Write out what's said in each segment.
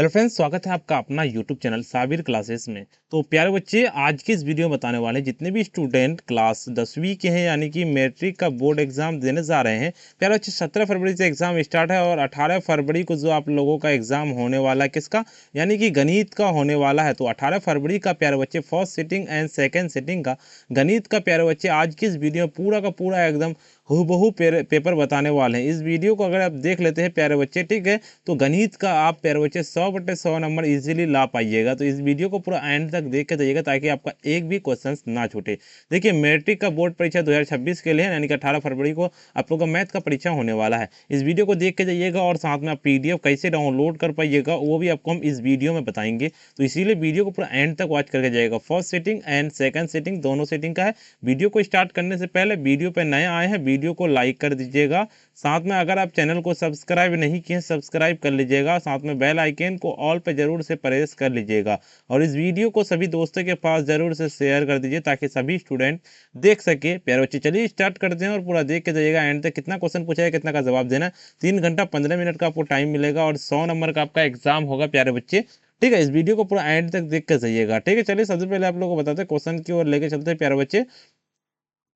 Hello friends, स्वागत है आपका अपना यूट्यूब चैनल साबिर क्लासेस में। तो प्यारे बच्चे, आज की इस वीडियो में बताने वाले हैं जितने भी स्टूडेंट क्लास 10वीं के हैं, यानी कि मैट्रिक का बोर्ड एग्जाम देने जा रहे हैं। प्यारे बच्चे, 17 फरवरी से एग्जाम स्टार्ट है और 18 फरवरी को जो आप लोगों का एग्जाम होने वाला है, किसका, यानी कि गणित का होने वाला है। तो 18 फरवरी का प्यारे बच्चे first sitting and second sitting का गणित का प्यारे बच्चे आज की इस वीडियो में पूरा का पूरा एकदम हूबहू पेपर बताने वाले हैं। इस वीडियो को अगर आप देख लेते हैं प्यारे बच्चे, ठीक है, तो गणित का आप प्यारे बच्चे 100/100 नंबर इजीली ला पाइएगा। तो इस वीडियो को पूरा एंड तक देख के जाइएगा ताकि आपका एक भी क्वेश्चन ना छूटे। देखिए, मैट्रिक का बोर्ड परीक्षा 2026 के लिए है, यानी कि 18 फरवरी को आप लोग का मैथ का परीक्षा होने वाला है। इस वीडियो को देख के जाइएगा और साथ में आप PDF कैसे डाउनलोड कर पाइएगा वो भी आपको हम इस वीडियो में बताएंगे। तो इसीलिए वीडियो को पूरा एंड तक वॉच करके जाइएगा। First setting and second setting दोनों सेटिंग का है। वीडियो को स्टार्ट करने से पहले वीडियो पे नए आए हैं, वीडियो को लाइक कर दीजिएगा। साथ में अगर आप चैनल को सब्सक्राइब नहीं किए, सब्सक्राइब कर लीजिएगा। साथ में बेल आइकन को ऑल पे जरूर से प्रेस कर लीजिएगा और इस वीडियो को सभी दोस्तों के पास जरूर से शेयर कर दीजिए ताकि सभी स्टूडेंट देख सके। प्यारे बच्चे, चलिए स्टार्ट करते हैं और पूरा देख के जाइएगा एंड तक। कितना क्वेश्चन पूछा है, कितना का जवाब देना है। 3 घंटा 15 मिनट का आपको टाइम मिलेगा और 100 नंबर का आपका एग्जाम होगा प्यारे बच्चे। ठीक है, इस वीडियो को पूरा एंड तक देख कर जाइएगा। ठीक है, चलिए सबसे पहले आप लोगों को बताते हैं क्वेश्चन की ओर लेके चलते हैं प्यारे बच्चे।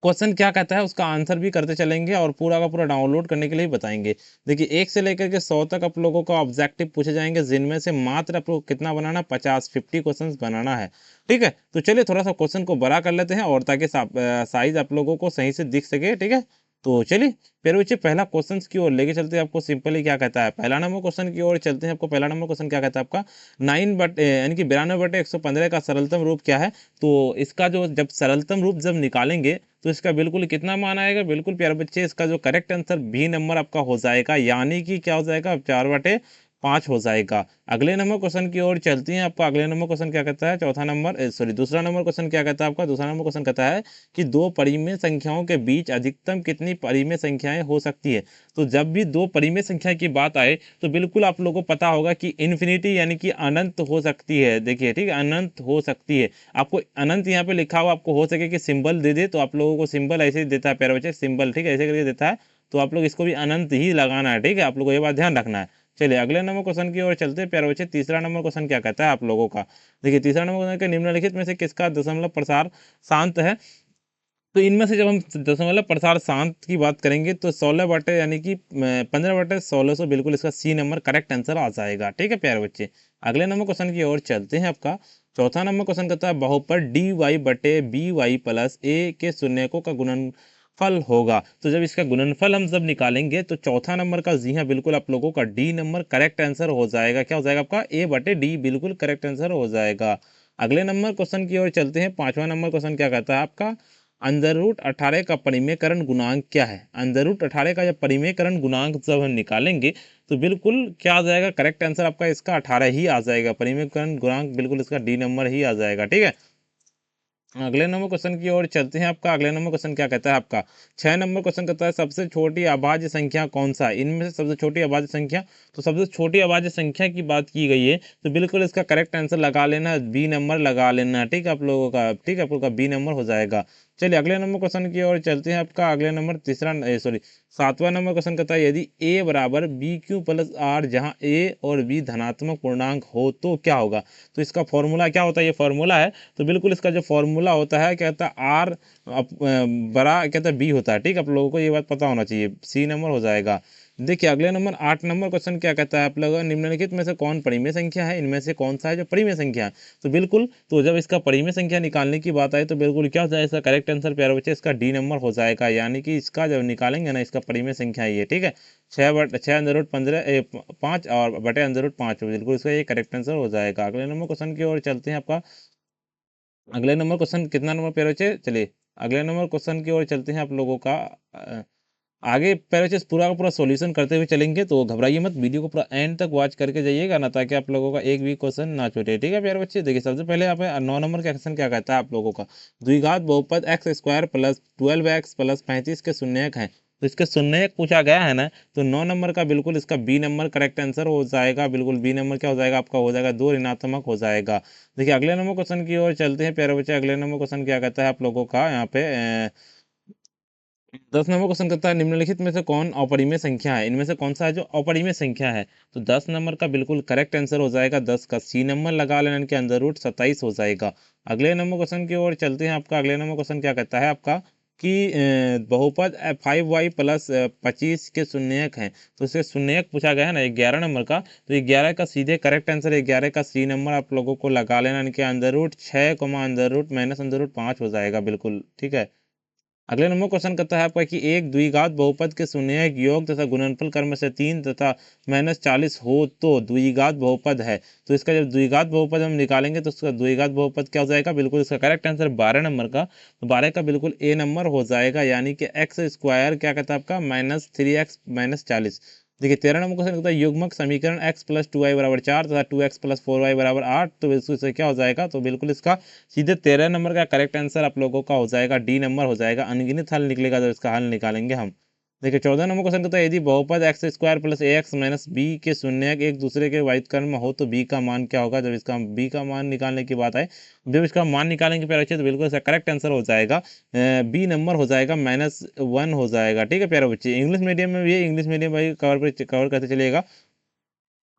क्वेश्चन क्या कहता है उसका आंसर भी करते चलेंगे और पूरा का पूरा डाउनलोड करने के लिए बताएंगे। देखिए, 1 से लेकर के 100 तक आप लोगों का ऑब्जेक्टिव पूछे जाएंगे, जिनमें से मात्र आप लोग कितना बनाना, 50 क्वेश्चन बनाना है। ठीक है, तो चलिए थोड़ा सा क्वेश्चन को बड़ा कर लेते हैं और ताकि साइज आप लोगों को सही से दिख सके। ठीक है, तो चलिए फिर बच्चे पहला क्वेश्चन की ओर लेके चलते हैं आपको। सिंपली क्या कहता है, पहला नंबर क्वेश्चन की ओर चलते हैं। आपको पहला नंबर क्वेश्चन क्या कहता है आपका, 9 बटे यानी कि 92/115 का सरलतम रूप क्या है। तो इसका जो जब सरलतम रूप जब निकालेंगे तो इसका बिल्कुल कितना मान आएगा, बिल्कुल प्यारे बच्चे इसका जो करेक्ट आंसर बी नंबर आपका हो जाएगा, यानी कि क्या हो जाएगा, 4/5 हो जाएगा। अगले नंबर क्वेश्चन की ओर चलती हैं। आपका अगले नंबर क्वेश्चन क्या कहता है, चौथा नंबर सॉरी दूसरा नंबर क्वेश्चन क्या कहता है आपका। दूसरा नंबर क्वेश्चन कहता है कि दो परिमेय संख्याओं के बीच अधिकतम कितनी परिमेय संख्याएं हो सकती है। तो जब भी दो परिमेय संख्या की बात आए तो बिल्कुल आप लोगों को पता होगा कि इन्फिनिटी यानी कि अनंत हो सकती है। देखिए, ठीक है, अनंत हो सकती है। आपको अनंत यहाँ पे लिखा हुआ आपको हो सके कि सिंबल दे दे, तो आप लोगों को सिंबल ऐसे ही देता है प्यारे बच्चे, सिंबल, ठीक है, ऐसे करके देता है। तो आप लोग इसको भी अनंत ही लगाना है। ठीक है, आप लोगों को ये बात ध्यान रखना है। चलिए अगले नंबर क्वेश्चन की ओर चलते हैं प्यारे बच्चे। तीसरा नंबर क्वेश्चन क्या कहता है आप लोगों का। देखिए, तीसरा नंबर क्वेश्चन के निम्नलिखित में से किसका दशमलव प्रसार शांत है। तो इनमें से जब हम दशमलव प्रसार शांत की बात करेंगे तो 16 बटे यानी कि 15/1600 बिल्कुल इसका सी नंबर करेक्ट आंसर आ जाएगा। ठीक है प्यारे बच्चे, अगले नंबर क्वेश्चन की ओर चलते हैं आपका। चौथा नंबर क्वेश्चन कहता है बहुपद dy/by प्लस a के शून्यकों का गुणनफल होगा। तो जब इसका गुणनफल हम जब निकालेंगे तो चौथा नंबर का, जी हाँ बिल्कुल, आप लोगों का डी नंबर करेक्ट आंसर हो जाएगा। क्या हो जाएगा आपका, a/d बिल्कुल करेक्ट आंसर हो जाएगा। अगले नंबर क्वेश्चन की ओर चलते हैं। पांचवा नंबर क्वेश्चन क्या कहता है आपका, अंदर रूट 18 का परिमेयकरण गुणांक क्या है। अंदर रूट 18 का जब परिमेयकरण गुणांक जब हम निकालेंगे तो बिल्कुल क्या आ जाएगा, करेक्ट आंसर आपका इसका 18 ही आ जाएगा। परिमेयकरण गुणांक बिल्कुल इसका डी नंबर ही आ जाएगा। ठीक है, अगले नंबर क्वेश्चन की ओर चलते हैं आपका। अगले नंबर क्वेश्चन क्या कहता है आपका, 6 नंबर क्वेश्चन कहता है सबसे छोटी अभाज्य संख्या कौन सा है। इनमें से सबसे छोटी अभाज्य संख्या, तो सबसे छोटी अभाज्य संख्या की बात की गई है तो बिल्कुल इसका करेक्ट आंसर लगा लेना है, बी नंबर लगा लेना है। ठीक है आप लोगों का, ठीक है, आप लोगों का बी नंबर हो जाएगा। चलिए अगले नंबर क्वेश्चन की ओर चलते हैं आपका। अगले नंबर सातवां नंबर क्वेश्चन कहता है यदि a बराबर BQ+R, जहाँ a और b धनात्मक पूर्णांक हो तो क्या होगा। तो इसका फॉर्मूला क्या होता है, ये फॉर्मूला है। तो बिल्कुल इसका जो फॉर्मूला होता है कहता है आर बड़ा कहता है बी होता है। ठीक है, आप लोगों को ये बात पता होना चाहिए, सी नंबर हो जाएगा। देखिए अगले नंबर 8 नंबर क्वेश्चन क्या कहता है आप लोग, निम्नलिखित में से कौन परिमेय संख्या है, इनमें से कौन सा है जो परिमेय संख्या है। तो बिल्कुल, तो जब इसका परिमेय संख्या निकालने की बात आए तो बिल्कुल क्या हो जाएगा, इसका करेक्ट आंसर प्यारे बच्चे इसका डी नंबर हो जाएगा, यानी कि इसका जब निकालेंगे ना इसका परिमेय संख्या ये। ठीक है, 6/5 और बटे 5 बिल्कुल इसका ये करेक्ट आंसर हो जाएगा। अगले नंबर क्वेश्चन की ओर चलते हैं आपका। अगले नंबर क्वेश्चन कितना नंबर प्यारे बच्चे, चलिए अगले नंबर क्वेश्चन की ओर चलते हैं आप लोगों का। आगे प्यारे बच्चे पूरा का पूरा सॉल्यूशन करते हुए चलेंगे, तो घबराइए मत, वीडियो को पूरा एंड तक वॉच करके जाइएगा ना, ताकि आप लोगों का एक भी क्वेश्चन ना छूटे। ठीक है प्यारे बच्चे, देखिए सबसे पहले आप 9 नंबर का क्वेश्चन क्या कहता है आप लोगों का, द्विघात बहुपद x² प्लस 12x प्लस 35 के शून्यक है। तो इसके शून्यक पूछा गया है ना, तो 9 नंबर का बिल्कुल इसका बी नंबर करेक्ट आंसर हो जाएगा। बिल्कुल बी नंबर क्या हो जाएगा आपका, हो जाएगा 2 ऋणात्मक हो जाएगा। देखिए अगले नंबर क्वेश्चन की ओर चलते हैं प्यारे बच्चे। अगले नंबर क्वेश्चन क्या कहता है आप लोगों का यहाँ पे 10 नंबर क्वेश्चन कहता है निम्नलिखित में से कौन अपरिमेय संख्या है, इनमें से कौन सा है जो अपरिमेय संख्या है। तो 10 नंबर का बिल्कुल करेक्ट आंसर हो जाएगा 10 का सी नंबर लगा लेना, इनके अंदर रूट 27 हो जाएगा। अगले नंबर क्वेश्चन की ओर चलते हैं। आपका अगले नंबर क्वेश्चन क्या कहता है आपका कि बहुपद 5y प्लस 25 के शून्यक हैं। तो इससे शून्यक पूछा गया है ना 11 नंबर का, तो 11 का सीधे करेक्ट आंसर 11 का सी नंबर आप लोगों को लगा लेना, इनके अंदर रूट 6 अंदर रूट माइनस अंदर रूट 5 हो जाएगा बिल्कुल ठीक है। अगले नंबर क्वेश्चन करता है आपका कि एक द्विघात बहुपद के शून्यक योग तथा गुणनफल क्रम से 3 तथा -40 हो तो द्विघात बहुपद है। तो इसका जब द्विघात बहुपद हम निकालेंगे तो उसका द्विघात बहुपद क्या हो जाएगा, बिल्कुल इसका करेक्ट आंसर 12 नंबर का, तो 12 का बिल्कुल ए नंबर हो जाएगा, यानी कि एक्स स्क्वायर क्या कहता है आपका -3x -40। देखिए 13 नंबर क्वेश्चन कहता है युग्मक समीकरण x प्लस 2y बराबर 4 तथा 2x प्लस 4y बराबर 8, तो इससे क्या हो जाएगा, तो बिल्कुल इसका सीधे 13 नंबर का करेक्ट आंसर आप लोगों का हो जाएगा डी नंबर हो जाएगा। अनगिनत हल निकलेगा जब इसका हल निकालेंगे हम। देखिए 14 नंबर क्वेश्चन कहता है यदि बहुपद एक्स स्क्वायर प्लस ए एक्स माइनस बी के शून्यक एक दूसरे के वाहित क्रम में हो तो बी का मान क्या होगा। जब इसका बी का मान निकालने की बात आए, जब इसका मान निकालेंगे प्यारे बच्चे, तो बिल्कुल इसका करेक्ट आंसर हो जाएगा बी नंबर हो जाएगा -1 हो जाएगा ठीक है प्यारे बच्चे। इंग्लिश मीडियम में भी है, इंग्लिश मीडियम भाई कवर करते चलिएगा।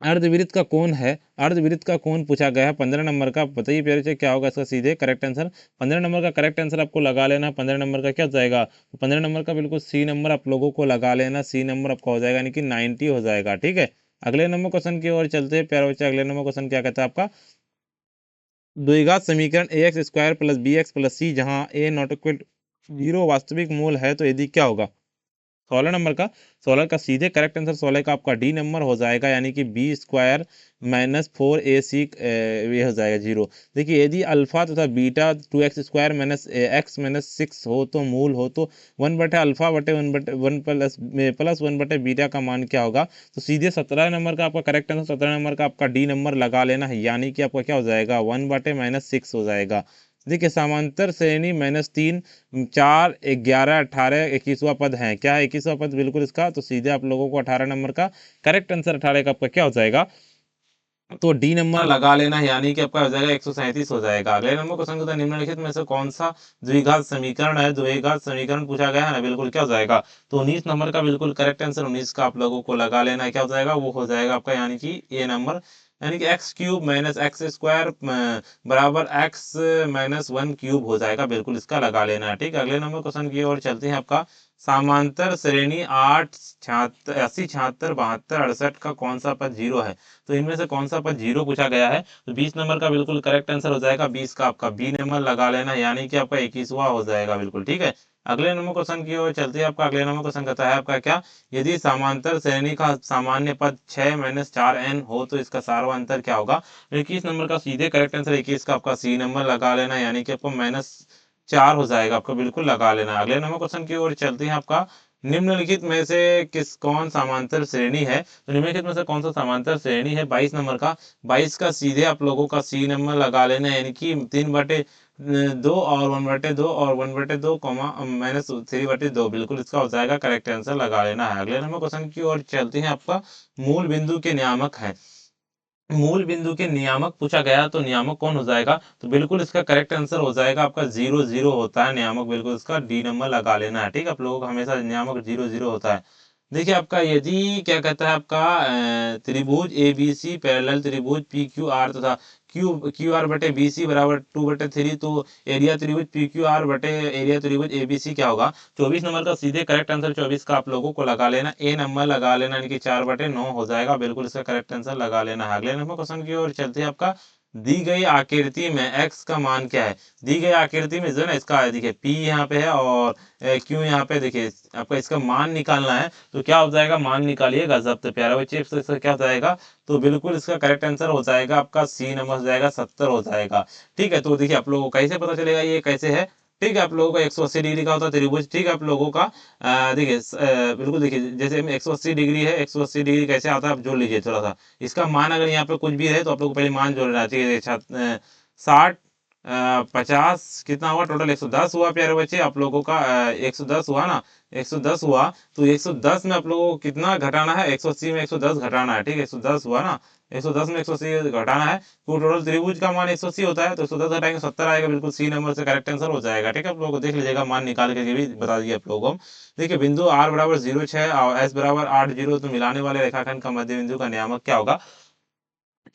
अर्धवृत्त का कोण है, अर्धवृत्त का कोण पूछा गया है 15 नंबर का, बताइए प्यारे से क्या होगा इसका सीधे करेक्ट आंसर। 15 नंबर का करेक्ट आंसर आपको लगा लेना, 15 नंबर का क्या हो जाएगा, तो 15 नंबर का बिल्कुल सी नंबर आप लोगों को लगा लेना, सी नंबर आपका हो जाएगा यानी कि 90 हो जाएगा ठीक है। अगले नंबर क्वेश्चन की ओर चलते हैं प्यारे बच्चे। अगले नंबर क्वेश्चन क्या कहता है आपका, द्विघात समीकरण A X square plus B X plus C जहाँ ए नॉट इक्वल 0 वास्तविक मूल है तो यदि क्या होगा। 16 नंबर का, 16 का सीधे करेक्ट आंसर 16 का आपका डी नंबर हो जाएगा, यानी कि बी स्क्वायर -4ac ये हो जाएगा 0। देखिए यदि अल्फा तथा बीटा 2x स्क्वायर x -6 हो तो मूल हो तो 1/अल्फा बटे 1 प्लस 1 बीटा का मान क्या होगा। तो सीधे 17 नंबर का आपका करेक्ट आंसर 17 नंबर का आपका डी नंबर लगा लेना है, यानी कि आपका क्या हो जाएगा 1/-6 हो जाएगा। देखिए समांतर श्रेणी -3 4 11 18 21वां पद है, क्या है 21वां पद बिल्कुल इसका, तो सीधे आप लोगों को 18 नंबर का करेक्ट आंसर 18 का आपका क्या हो जाएगा, तो डी नंबर लगा लेना है, यानी कि आपका हो जाएगा 137 हो जाएगा। अगले नंबर क्वेश्चन कहता है निम्नलिखित में से कौन सा द्विघात समीकरण है, द्विघात समीकरण पूछा गया है ना, बिल्कुल क्या हो जाएगा, तो 19 नंबर का बिल्कुल करेक्ट आंसर 19 का आप लोगों को लगा लेना है, क्या हो जाएगा, वो हो जाएगा आपका यानी कि ए नंबर, यानी कि x cube minus x square बराबर एक्स -1 क्यूब हो जाएगा, बिल्कुल इसका लगा लेना है ठीक है। अगले नंबर क्वेश्चन की ओर चलते हैं। आपका समांतर श्रेणी 8 76 80 76 72 68 का कौन सा पद 0 है, तो इनमें से कौन सा पद 0 पूछा गया है। तो 20 नंबर का बिल्कुल करेक्ट आंसर हो जाएगा 20 का आपका बी नंबर लगा लेना, यानी कि आपका 21वां हो जाएगा बिल्कुल ठीक है। अगले नंबर क्वेश्चन की ओर चलते हैं। आपका अगले नंबर क्वेश्चन कहता है आपका क्या, यदि समांतर श्रेणी का सामान्य पद 6 - 4n हो तो इसका सार्वअंतर क्या होगा। 21 नंबर का सीधे करेक्ट आंसर 21 का आपका सी नंबर लगा लेना, यानी कि आपको -4 हो जाएगा, आपको बिल्कुल लगा लेना। अगले नंबर क्वेश्चन की ओर चलते हैं। आपका निम्नलिखित में से कौन समांतर श्रेणी है, तो निम्नलिखित में से कौन सा समांतर श्रेणी है। 22 नंबर का, 22 का सीधे आप लोगों का सी नंबर लगा लेना, यानी कि 3/2 और 1/2 और 1/2 कॉमा -3/2 बिल्कुल इसका हो जाएगा करेक्ट आंसर लगा लेना है। अगले नंबर क्वेश्चन की ओर चलते हैं। आपका मूल बिंदु के नियामक है, मूल बिंदु के नियामक पूछा गया, तो नियामक कौन हो जाएगा, तो बिल्कुल इसका करेक्ट आंसर हो जाएगा आपका 0 0 होता है नियामक, बिल्कुल इसका डी नंबर लगा लेना है ठीक है। आप लोगों का हमेशा नियामक 0 0 होता है। देखिए आपका यदि क्या कहता है आपका त्रिभुज ए बी सी पैरेलल त्रिभुज पी क्यू आर तथा क्यू आर बटे बी सी बराबर 2/3, तो एरिया त्रिभुज पी क्यू आर बटे एरिया त्रिभुज ए बी सी क्या होगा। 24 नंबर का सीधे करेक्ट आंसर 24 का आप लोगों को लगा लेना, ए नंबर लगा लेना, यानी कि 4/9 हो जाएगा, बिल्कुल इसका करेक्ट आंसर लगा लेना है। अगले नंबर क्वेश्चन की ओर चलते हैं। आपका दी गई आकृति में x का मान क्या है। दी गई आकृति में जो है ना, इसका देखिए p यहाँ पे है और q यहाँ पे, देखिए आपका इसका मान निकालना है, तो क्या हो जाएगा, मान निकालिएगा जब्त प्यारा बच्चे, इसका क्या हो जाएगा, तो बिल्कुल इसका करेक्ट आंसर हो जाएगा आपका सी नंबर हो जाएगा 70 हो जाएगा ठीक है। तो देखिए आप लोगों को कैसे पता चलेगा ये कैसे है, ठीक है। आप लोगों का 180 डिग्री का होता है त्रिभुज, ठीक है। आप लोगों का देखिए बिल्कुल देखिए जैसे 180 डिग्री है, 180 डिग्री कैसे आता है आप जोड़ लीजिए थोड़ा सा, इसका मान अगर यहाँ पे कुछ भी है तो आप लोग को पहले मान जोड़ना चाहिए। 60 50 कितना हुआ टोटल 110 हुआ प्यारे बच्चे, आप लोगों का 110 हुआ ना, 110 हुआ, तो 110 में आप लोगों को कितना घटाना है, 180 में 110 घटाना है ठीक है, 110 हुआ ना, 110 में 180 घटाना है तो टोटल त्रिभुज का मान 180 होता है, तो 110 घटाएंगे 70 आएगा, बिल्कुल सी नंबर से करेक्ट आंसर हो जाएगा। ठीक है, आप लोगों को देख लीजिएगा, मान निकाल के भी बता दिए आप लोगों को। देखिए बिंदु r बराबर 0,6 और s बराबर 8,0, तो मिलाने वाले रेखाखंड का मध्य बिंदु का नियामक क्या होगा?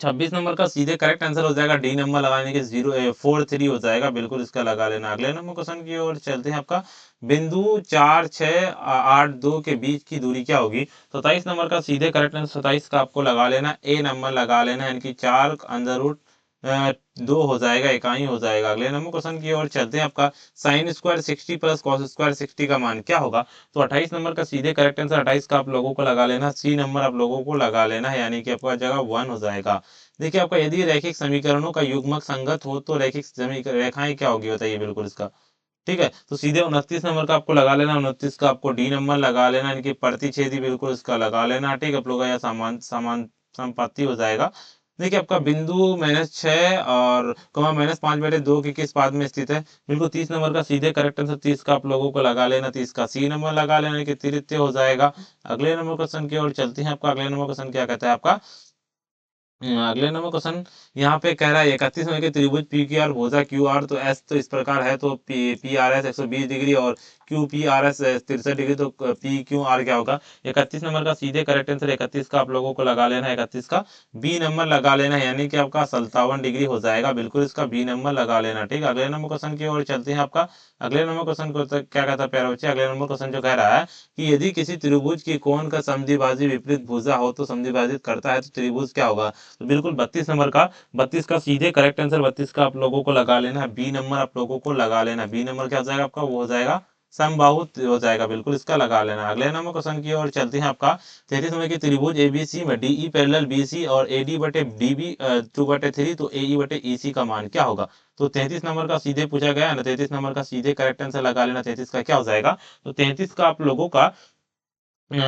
26 नंबर का सीधे करेक्ट आंसर हो जाएगा, डी नंबर लगाने के 043 हो जाएगा, बिल्कुल इसका लगा लेना। अगले नंबर क्वेश्चन की ओर चलते हैं। आपका बिंदु 4, 6, 8, 2 के बीच की दूरी क्या होगी? 27 नंबर का सीधे करेक्ट आंसर 27 का आपको लगा लेना, ए नंबर लगा लेना, यानी 4 अंडर रूट 2 हो जाएगा, इकाई हो जाएगा। अगले नंबर क्वेश्चन की ओर चलते हैं। आपका sine square 60 plus cos square 60 का मान क्या होगा? तो 28 नंबर का सीधे करेक्ट आंसर 28 का आप लोगों को लगा लेना, सी नंबर आप लोगों को लगा लेना है, यानी कि आपका जगह 1 हो जाएगा। देखिए आपका यदि रैखिक समीकरणों का युग्मक संगत हो तो रैखिक रेखाएं क्या होगी बताइए, बिल्कुल इसका। ठीक है, तो सीधे 29 नंबर का आपको लगा लेना, 29 का आपको डी नंबर लगा लेना, इनकी प्रतिच्छेदी बिल्कुल इसका लगा लेना। ठीक है, आप लोग का यह समान समान संपत्ति हो जाएगा। देखिए आपका बिंदु -6 और कमा -5/2 के किस पाद में स्थित है? बिल्कुल 30 नंबर का सीधे करेक्ट आंसर 30 का आप लोगों को लगा लेना, 30 का सी नंबर लगा लेना कि तृतीय हो जाएगा। अगले नंबर क्वेश्चन की ओर चलते हैं। आपका अगले नंबर क्वेश्चन क्या कहता है? आपका अगले नंबर क्वेश्चन यहाँ पे कह रहा है 31 नंबर के त्रिभुज पी क्यू आर भुजा क्यू आर, तो एस तो इस प्रकार है, तो पी आर एस 120 डिग्री और Q P R S 63 degree, तो पी क्यू आर क्या होगा? 31 नंबर का सीधे करेक्ट आंसर 31 का आप लोगों को लगा लेना है, 31 का बी नंबर लगा लेना है, यानी कि आपका 57 डिग्री हो जाएगा, बिल्कुल इसका बी नंबर लगा लेना। ठीक है, अगले नंबर क्वेश्चन की ओर चलते हैं। आपका अगले नंबर क्वेश्चन को क्या कहता है प्यारे बच्चे? अगले नंबर क्वेश्चन जो कह रहा है कि यदि किसी त्रिभुज की कोण का समद्विभाजी विपरीत भुजा हो तो समद्विभाजित करता है तो त्रिभुज क्या होगा? तो बिल्कुल 32 नंबर का, 32 का सीधे करेक्ट आंसर 32 का आप लोगों को लगा लेना है, बी नंबर आप लोगों को लगा लेना। बी नंबर क्या हो जाएगा आपका? वो हो जाएगा समबाहु हो जाएगा, बिल्कुल इसका लगा लेना। अगले नंबर क्वेश्चन की ओर चलते हैं। आपका 33 नंबर की त्रिभुज एबीसी में डीई पैरेलल बीसी और एडी बटे डीबी 2/3, तो एई बटे ईसी का मान क्या होगा? तो 33 नंबर का सीधे पूछा गया है ना, 33 नंबर का सीधे करेक्ट आंसर लगा लेना। 33 का क्या हो जाएगा? तो 33 का आप लोगों का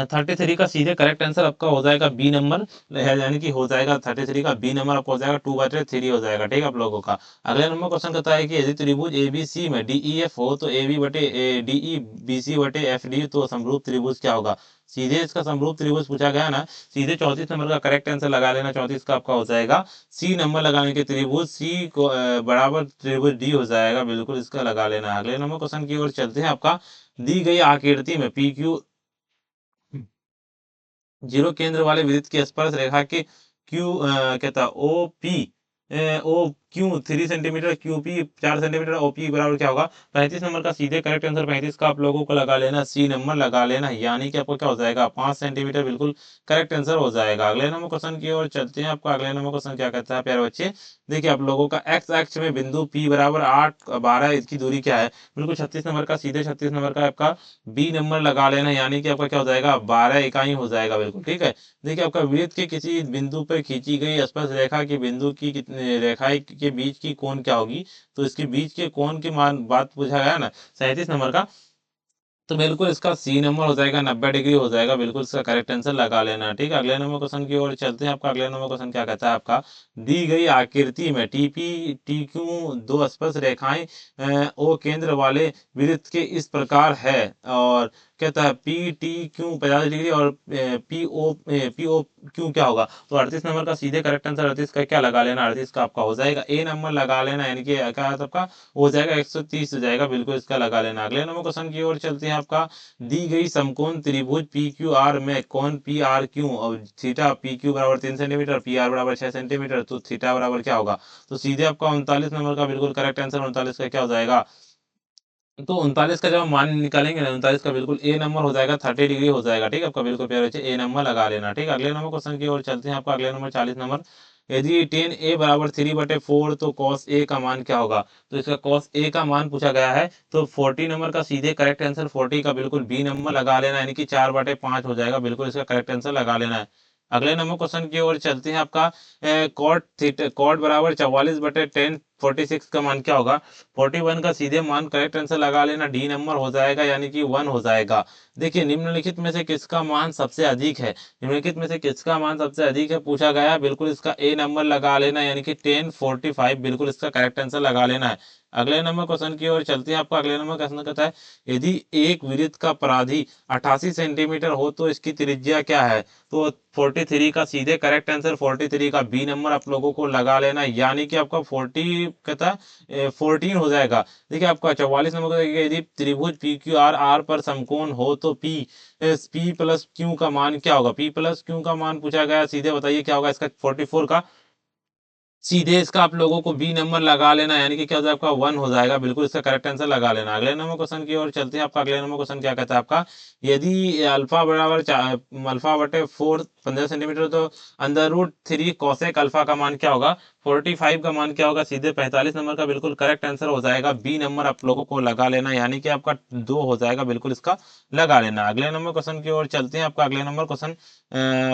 33 का सीधे करेक्ट आंसर आपका हो जाएगा बी नंबर, यानी कि हो जाएगा 33 का बी नंबर आपको हो जाएगा 2/3 हो जाएगा। ठीक है आप लोगों का। अगले नंबर क्वेश्चन कहता है कि यदि त्रिभुज एबीसी में डीईएफ हो तो एबी बटे डीई बीसी बटे एफ डी, तो समरूप त्रिभुज क्या होगा? सीधे इसका समरूप त्रिभुज पूछा गया ना, सीधे 34 नंबर का करेक्ट आंसर लगा लेना। 34 का आपका हो जाएगा सी नंबर लगाने के त्रिभुज सी को बराबर त्रिभुज डी हो जाएगा, बिल्कुल इसका लगा लेना। अगले नंबर क्वेश्चन की ओर चलते हैं। आपका दी गई आकृति में पी क्यू जीरो केंद्र वाले वृत्त की स्पर्श रेखा के क्यू कहता O P O Q 3 centimetre, Q P 4 centimetre, O P बराबर क्या होगा? 35 नंबर का सीधे करेक्ट आंसर 35 का आप लोगों को लगा लेना, सी नंबर लगा लेना, यानी कि आपको क्या हो जाएगा? 5 सेंटीमीटर, बिल्कुल करेक्ट आंसर हो जाएगा। अगले नंबर क्वेश्चन की ओर चलते हैं। आपका अगले नंबर क्वेश्चन क्या कहता है प्यारे बच्चे? देखिए आप लोगों का एक्स अक्ष में बिंदु पी बराबर 8, 12 इसकी दूरी क्या है? बिल्कुल 36 नंबर का सीधे 36 नंबर का आपका बी नंबर लगा लेना, यानी कि आपका क्या हो जाएगा? 12 इकाई हो जाएगा, बिल्कुल ठीक है। देखिए आपका वृत्त के किसी बिंदु पर खींची गई स्पर्श रेखा के बिंदु की कितने रेखाएं के बीच की कोण क्या होगी? तो इसके बीच के कोण की मान बात पूछा गया ना, 37 नंबर का, तो बिल्कुल इसका सी नंबर हो जाएगा 90 डिग्री हो जाएगा, बिल्कुल इसका करेक्ट आंसर लगा लेना। ठीक है, अगले नंबर क्वेश्चन की ओर चलते हैं। आपका अगले नंबर क्वेश्चन क्या कहता है? आपका दी गई आकृति में टीपी टी क्यू दो स्पर्श रेखाएं ओ केंद्र वाले वृत्त के इस प्रकार है, और कहता है पी टी क्यू 50 डिग्री और पी ओ क्यू क्या होगा? तो 38 नंबर का सीधे करेक्ट आंसर 38 का क्या लगा लेना? 38 का आपका हो जाएगा ए नंबर लगा लेना, यानी कि क्या है आपका हो जाएगा 130 हो जाएगा, बिल्कुल इसका लगा लेना। अगले नंबर क्वेश्चन की ओर चलते हैं। आपका दी गई समकोण त्रिभुज पी क्यू आर में कोण पी आर क्यू और थीटा पी क्यू बराबर 3 सेंटीमीटर, पी आर बराबर 6 सेंटीमीटर, तो थीटा बराबर क्या होगा? तो सीधे आपका 39 नंबर का बिल्कुल करेक्ट आंसर 39 का क्या हो जाएगा? तो 39 का जब हम मान निकालेंगे ना, 39 का बिल्कुल ए नंबर हो जाएगा, 30 डिग्री हो जाएगा। ठीक है, आपका बिल्कुल प्यारे बच्चे ए नंबर लगा लेना। ठीक है, अगले नंबर क्वेश्चन की ओर चलते हैं। आपका अगले नंबर 40 नंबर, यदि टेन ए बराबर 3/4 तो कॉस ए का मान क्या होगा? तो इसका कॉस ए का मान पूछा गया है, तो 40 नंबर का सीधे करेक्ट आंसर 40 का बिल्कुल बी नंबर लगा लेना, यानी कि 4/5 हो जाएगा, बिल्कुल इसका करेक्ट आंसर लगा लेना है। अगले नंबर क्वेश्चन की ओर चलते हैं। आपका कॉट थीटा कॉट बराबर 44/10 46 का मान क्या होगा? 41 का सीधे मान करेक्ट आंसर लगा लेना, डी नंबर हो जाएगा, यानी कि 1 हो जाएगा। देखिए निम्नलिखित में से किसका मान सबसे अधिक है? निम्नलिखित में से किसका मान सबसे अधिक है पूछा गया है, बिल्कुल इसका ए नंबर लगा लेना, यानी कि 1045 बिल्कुल इसका करेक्ट आंसर लगा लेना है। अगले नंबर क्वेश्चन की ओर चलते हैं। आपका अगले नंबर क्वेश्चन कहता है यदि एक वृत्त का परिधि 88 सेंटीमीटर हो तो इसकी त्रिज्या क्या है। तो 43 का सीधे करेक्ट आंसर 43 का बी नंबर आप लोगों को लगा लेना, यानी कि आपका 40 कहता है 14 हो जाएगा। देखिए आपका 44 नंबर का यदि त्रिभुज पी क्यू आर आर पर समकोण हो तो पी प्लस क्यू का मान क्या होगा। पी प्लस क्यू का मान पूछा गया, सीधे बताइए क्या होगा इसका। 44 का सीधे इसका आप लोगों को बी नंबर लगा लेना, यानी कि क्या हो जाएगा आपका 1 हो जाएगा, बिल्कुल इसका करेक्ट आंसर लगा लेना। अगले नंबर क्वेश्चन की ओर चलते हैं। आपका अगले नंबर क्वेश्चन क्या कहता है आपका, यदि अल्फा बराबर अल्फा बटे 4 15 सेंटीमीटर तो अंडर रूट 3 कोसेक अल्फा का मान क्या होगा। 45 का मान क्या होगा, सीधे 45 नंबर का बिल्कुल करेक्ट आंसर हो जाएगा, बी नंबर आप लोगों को लगा लेना, यानी कि आपका 2 हो जाएगा, बिल्कुल इसका लगा लेना। अगले नंबर क्वेश्चन की ओर चलते हैं। आपका अगले नंबर क्वेश्चन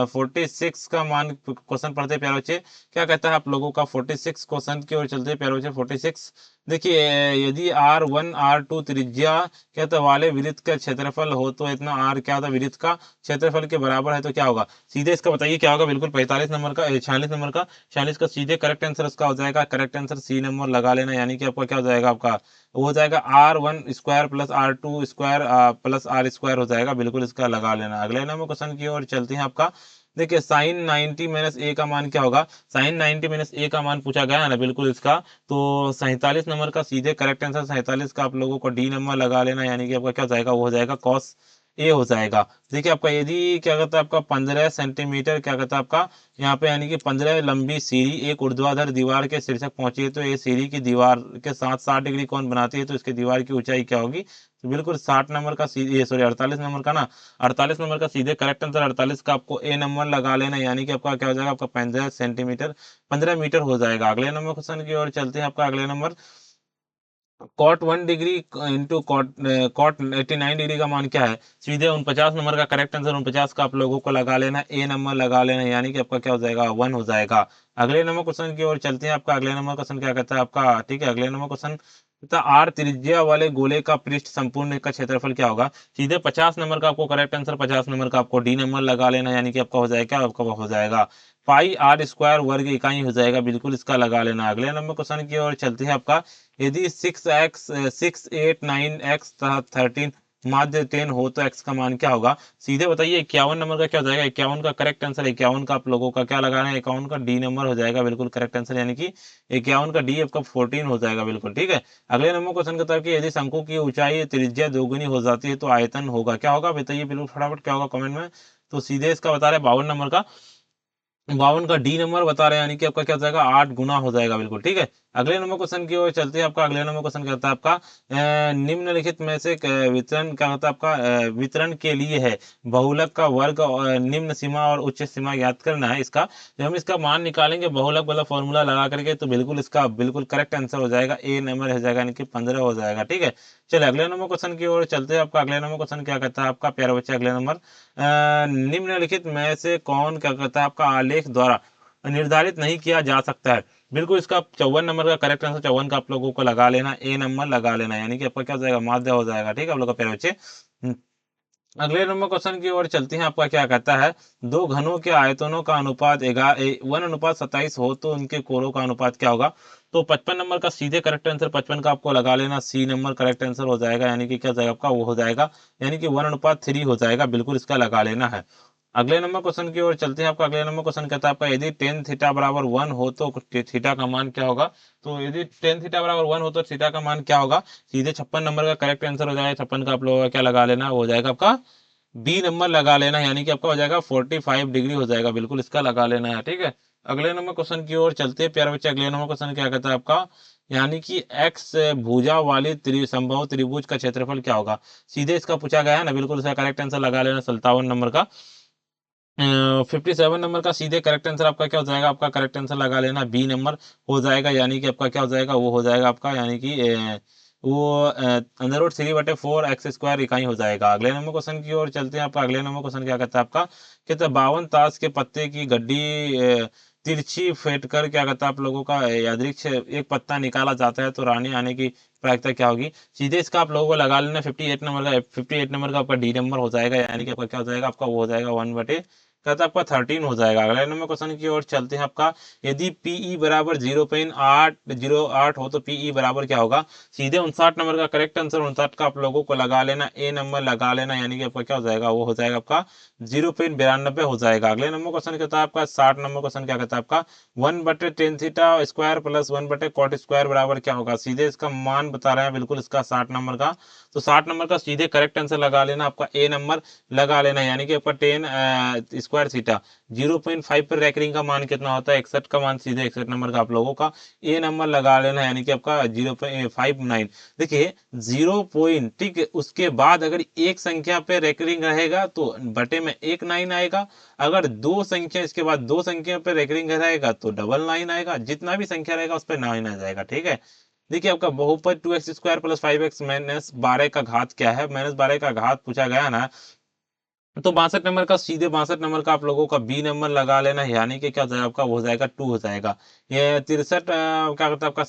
46 का मान क्वेश्चन पढ़ते प्यारे बच्चे क्या कहता है आप लोगों का। 46 क्वेश्चन की ओर चलते हैं प्यारे बच्चे। 46 देखिए, यदि R1 R2 त्रिज्या क्या तो वाले वृत्त का क्षेत्रफल हो तो इतना R क्या होता है वृत्त का क्षेत्रफल के बराबर है तो क्या होगा। सीधे इसका बताइए क्या होगा, बिल्कुल 45 नंबर का 46 नंबर का 46 का सीधे करेक्ट आंसर उसका हो जाएगा, करेक्ट आंसर सी नंबर लगा लेना, यानी कि आपका क्या हो जाएगा आपका वो हो जाएगा R1 square plus R2 square plus R square हो जाएगा, बिल्कुल इसका लगा लेना। अगले नंबर क्वेश्चन की ओर चलते हैं। आपका देखिए साइन 90 माइनस ए का मान क्या होगा। साइन 90 माइनस ए का मान पूछा गया है ना, बिल्कुल इसका तो 47 नंबर का सीधे करेक्ट आंसर 47 का आप लोगों को डी नंबर लगा लेना, यानी कि आपका क्या हो जाएगा वो हो जाएगा कॉस ए हो जाएगा। देखिए आपका यदि क्या कहता है आपका 15 सेंटीमीटर क्या कहता है आपका यहाँ पे, यानी कि 15 लंबी सीढ़ी एक ऊर्ध्वाधर दीवार के शीर्षक पहुंची है तो ये सीढ़ी की दीवार के साथ 60 डिग्री कोण बनाती है तो इसकी दीवार की ऊंचाई क्या होगी। तो बिल्कुल 60 नंबर का सीधे सॉरी 48 नंबर का ना 48 नंबर का सीधे करेक्ट आंसर 48 का आपको ए नंबर लगा लेना, यानी कि आपका क्या हो जाएगा आपका 15 सेंटीमीटर 15 मीटर हो जाएगा। अगले नंबर क्वेश्चन की ओर चलते हैं। आपका अगले number cot 1 degree into cot 89 degree का मान क्या है। सीधे 49 नंबर का करेक्ट आंसर 49 का आप लोगों को लगा लेना, ए नंबर लगा लेना, यानी कि आपका क्या हो जाएगा 1 हो जाएगा। अगले नंबर क्वेश्चन की ओर चलते हैं। आपका अगले नंबर क्वेश्चन क्या कहता है आपका, ठीक है अगले नंबर क्वेश्चन आर त्रिज्या वाले गोले का पृष्ठ संपूर्ण का क्षेत्रफल क्या होगा। सीधे 50 नंबर का आपको करेक्ट आंसर 50 नंबर का आपको डी नंबर लगा लेना, यानी कि आपका हो जाएगा आपका हो जाएगा पाई आर स्क्वायर वर्ग इकाई हो जाएगा, बिल्कुल इसका लगा लेना। अगले नंबर क्वेश्चन की ओर चलते हैं। आपका यदि 6 8 9 x 13 माध्य 10 हो तो x का मान क्या होगा। सीधे बताइए 51 नंबर का क्या हो जाएगा। 51 का करेक्ट आंसर 51 का आप लोगों का क्या लगाना है 51 का डी नंबर हो जाएगा, बिल्कुल करेक्ट आंसर, यानी कि 51 का डी आपका 14 हो जाएगा, बिल्कुल ठीक है। अगले नंबर क्वेश्चन कहता है कि यदि शंकु की ऊंचाई त्रिज्या दोगुनी हो जाती है तो आयतन होगा क्या होगा, बताइए बिल्कुल फटाफट क्या होगा कमेंट में। तो सीधे इसका बता रहे 52 नंबर का 52 का डी नंबर बता रहे हैं, यानी कि आपका क्या हो जाएगा 8 गुना हो जाएगा, बिल्कुल ठीक है। अगले नंबर क्वेश्चन की ओर चलते हैं। आपका अगले नंबर क्वेश्चन कहता है आपका निम्नलिखित में से वितरण क्या होता है आपका वितरण के लिए है बहुलक का वर्ग निम्न सीमा और उच्च सीमा याद करना है इसका। जब हम इसका मान निकालेंगे बहुलक वाला फॉर्मूला लगा करके तो बिल्कुल इसका बिल्कुल करेक्ट आंसर हो जाएगा, ए नंबर हो जाएगा, यानी कि 15 हो जाएगा, ठीक है। चलिए अगले नंबर क्वेश्चन की ओर चलते हैं। आपका अगले नंबर क्वेश्चन क्या कहता है आपका प्यारा बच्चा। अगले नंबर निम्नलिखित में से कौन क्या कहता है आपका आलेख द्वारा निर्धारित नहीं किया जा सकता है। बिल्कुल इसका 54 नंबर का करेक्ट आंसर 54 का आप लोगों को लगा लेना, ए नंबर लगा लेना, यानी कि आपका क्या हो जाएगा माध्य हो जाएगा, ठीक है आप लोग का प्यारे बच्चे। अगले नंबर क्वेश्चन की ओर चलते हैं। आपका क्या कहता है दो घनों के आयतनों का अनुपात 1:27 हो तो उनके कोणों का अनुपात क्या होगा। तो 55 नंबर का सीधे करेक्ट आंसर 55 का आपको लगा लेना, सी नंबर करेक्ट आंसर हो जाएगा, यानी कि क्या हो जाएगा आपका वो हो जाएगा, यानी कि 1:3 हो जाएगा, बिल्कुल इसका लगा लेना है। अगले नंबर क्वेश्चन की ओर चलते हैं। आपका अगले नंबर क्वेश्चन कहता है आपका यदि टेन थीटा बराबर 1 हो तो थीटा का मान क्या होगा। तो यदि टेन थीटा बराबर 1 हो तो थीटा का मान क्या होगा। सीधे 56 नंबर का करेक्ट आंसर हो जाएगा, 56 का आप लोगों का क्या लगा लेना वो हो जाएगा आपका बी नंबर लगा लेना, यानी कि आपका हो जाएगा 45 डिग्री हो जाएगा, बिल्कुल इसका लगा लेना है, ठीक है। अगले नंबर क्वेश्चन की ओर चलते हैं प्यारे बच्चे। अगले नंबर क्वेश्चन क्या कहता है आपका, यानी कि एक्स भुजा वाली समबाहु त्रिभुज का क्षेत्रफल क्या होगा। सीधे इसका पूछा गया है ना, बिल्कुल इसका करेक्ट आंसर लगा लेना 57 नंबर का 57 नंबर का सीधे करेक्ट आंसर आपका क्या हो जाएगा, आपका करेक्ट आंसर लगा लेना बी नंबर हो जाएगा, यानी कि आपका क्या हो जाएगा वो हो जाएगा आपका, यानी कि वो अंडर रूट 3/4 x² इकाई हो जाएगा। अगले नंबर क्वेश्चन की ओर चलते हैं। आपका अगले नंबर क्वेश्चन क्या कहता है आपका, कहता है 52 ताश के पत्ते की गड्डी तिरछी फेंट कर क्या कहता है आप लोगों का यादृक्ष एक पत्ता निकाला जाता है तो रानी आने की प्रायिकता क्या होगी। सीधे इसका आप लोगों को लगा लेना 58 नंबर का 58 नंबर का आपका डी नंबर हो जाएगा, यानी कि आपका क्या हो जाएगा आपका वो हो जाएगा 1/3 कहता है आपका 13 हो जाएगा। अगले नंबर क्वेश्चन की ओर चलते हैं आपका, यदि पीई बराबर 0.808 हो तो पीई बराबर क्या होगा। सीधे 59 नंबर का करेक्ट आंसर 59 का आप लोगों को लगा लेना, ए नंबर लगा लेना, यानी कि आपका क्या हो जाएगा, वो हो जाएगा आपका 0.92 हो जाएगा। अगले नंबर क्वेश्चन कहता है आपका 60 नंबर क्वेश्चन क्या कहता है आपका, 1/tan θ² प्लस 1/cot² बराबर क्या होगा। सीधे इसका मान बता रहे हैं बिल्कुल इसका 60 नंबर का, तो 60 नंबर का सीधे करेक्ट आंसर लगा लेना, आपका ए नंबर लगा लेना, यानी कि आपका tan² 0.5 पर रैकरिंग का मान कितना होता है, 61 का मान, सीधे 61 नंबर का आप लोगों का ए नंबर लगा लेना, यानी कि आपका 0.59। देखिए 0 ठीक है, उसके बाद अगर एक संख्या पे रैकरिंग रहेगा तो बटे में एक 9 आएगा, अगर दो संख्या इसके बाद दो संख्या पे रैकरिंग रहेगा तो डबल 9 आएगा, जितना भी संख्या रहेगा उस पर 9 आ जाएगा। ठीक है, देखिए आपका बहुपद 2x² प्लस 5x माइनस 12 का घात क्या है, माइनस 12 का घात पूछा गया ना, तो 62 नंबर का सीधे 62 नंबर का आप लोगों का बी नंबर लगा लेना, यानी कि क्या हो जाएगा आपका, वो हो जाएगा 2 हो जाएगा। ये 63 क्या कहता है आपका